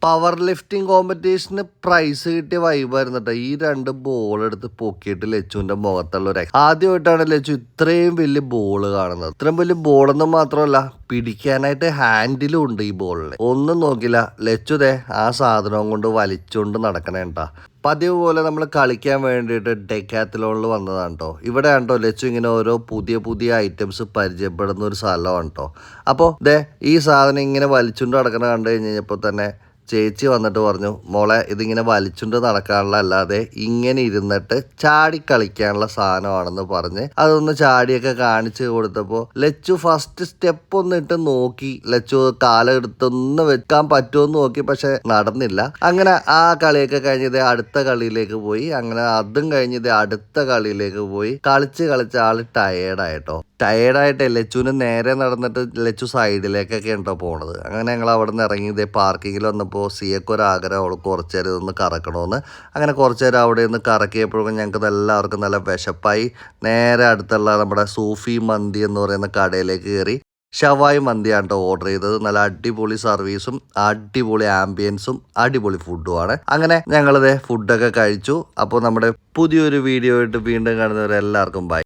Power lifting കോമ്പറ്റീഷന് price കിട്ടിയ വൈബായിരുന്നു കേട്ടോ. ഈ 2 ബോൾ എടുത്ത് പൊക്കിയിട്ട് ലച്ചുവിന്റെ മുഖത്തുള്ള ഒരു ആദ്യമായിട്ടാണ് ലച്ചു ഇത്രയും വലിയ ബോള് കാണുന്നത്. ഇത്രയും വലിയ ബോളൊന്നും മാത്രമല്ല, പിടിക്കാനായിട്ട് ഹാൻഡിലും ഉണ്ട് ഈ ബോളിന്. ഒന്നും നോക്കില്ല, ലച്ചു ആ സാധനവും കൊണ്ട് വലിച്ചുകൊണ്ട് നടക്കണേട്ടാ. പതിവ് പോലെ നമ്മൾ കളിക്കാൻ വേണ്ടിയിട്ട് ഡെക്കാത്തലോണിൽ വന്നതാണ് കേട്ടോ. ഇവിടെ ആണ്ടോ ലച്ചു ഇങ്ങനെ ഓരോ പുതിയ പുതിയ ഐറ്റംസ് പരിചയപ്പെടുന്ന ഒരു സ്ഥലമാണ് കേട്ടോ. അപ്പോൾ ഈ സാധനം ഇങ്ങനെ വലിച്ചുകൊണ്ട് നടക്കണ കണ്ടു കഴിഞ്ഞപ്പോൾ തന്നെ ചേച്ചി വന്നിട്ട് പറഞ്ഞു, മോളെ ഇതിങ്ങനെ വലിച്ചുകൊണ്ട് നടക്കാനുള്ള അല്ലാതെ ഇങ്ങനെ ഇരുന്നിട്ട് ചാടി കളിക്കാനുള്ള സാധനമാണെന്ന് പറഞ്ഞ് അതൊന്ന് ചാടിയൊക്കെ കാണിച്ചു കൊടുത്തപ്പോൾ ലച്ചു ഫസ്റ്റ് സ്റ്റെപ്പ് ഒന്ന് ഇട്ട് നോക്കി. ലച്ചു കാലെടുത്തൊന്ന് വെക്കാൻ പറ്റുമെന്ന് നോക്കി, പക്ഷെ നടന്നില്ല. അങ്ങനെ ആ കളിയൊക്കെ കഴിഞ്ഞത് അടുത്ത കളിയിലേക്ക് പോയി. അങ്ങനെ അതും കഴിഞ്ഞത് അടുത്ത കളിയിലേക്ക് പോയി. കളിച്ച് ആള് ടയേർഡായിട്ടോ. ടയേർഡായിട്ട് ലച്ചുവിന് നേരെ നടന്നിട്ട് ലച്ചു സൈഡിലേക്കൊക്കെ ഉണ്ടോ പോണത്. അങ്ങനെ ഞങ്ങൾ അവിടെ നിന്ന് ഇറങ്ങി പാർക്കിങ്ങിൽ വന്നപ്പോൾ സിയക്ക് ഒരാഗ്രഹം, അവൾ കുറച്ച് നേരം ഒന്ന് കറക്കണമെന്ന്. അങ്ങനെ കുറച്ച് നേരം അവിടെ നിന്ന് കറക്കിയപ്പോഴും ഞങ്ങൾക്ക് എല്ലാവർക്കും നല്ല വിശപ്പായി. നേരെ അടുത്തുള്ള നമ്മുടെ സൂഫി മന്തി എന്ന് പറയുന്ന കടയിലേക്ക് കയറി ഷവായി മന്തിയാണ് കേട്ടോ ഓർഡർ ചെയ്തത്. നല്ല അടിപൊളി സർവീസും അടിപൊളി ആംബിയൻസും അടിപൊളി ഫുഡുമാണ്. അങ്ങനെ ഞങ്ങളിത് ഫുഡൊക്കെ കഴിച്ചു. അപ്പോൾ നമ്മുടെ പുതിയൊരു വീഡിയോ ആയിട്ട് വീണ്ടും കാണുന്നവരെല്ലാവർക്കും ബൈ.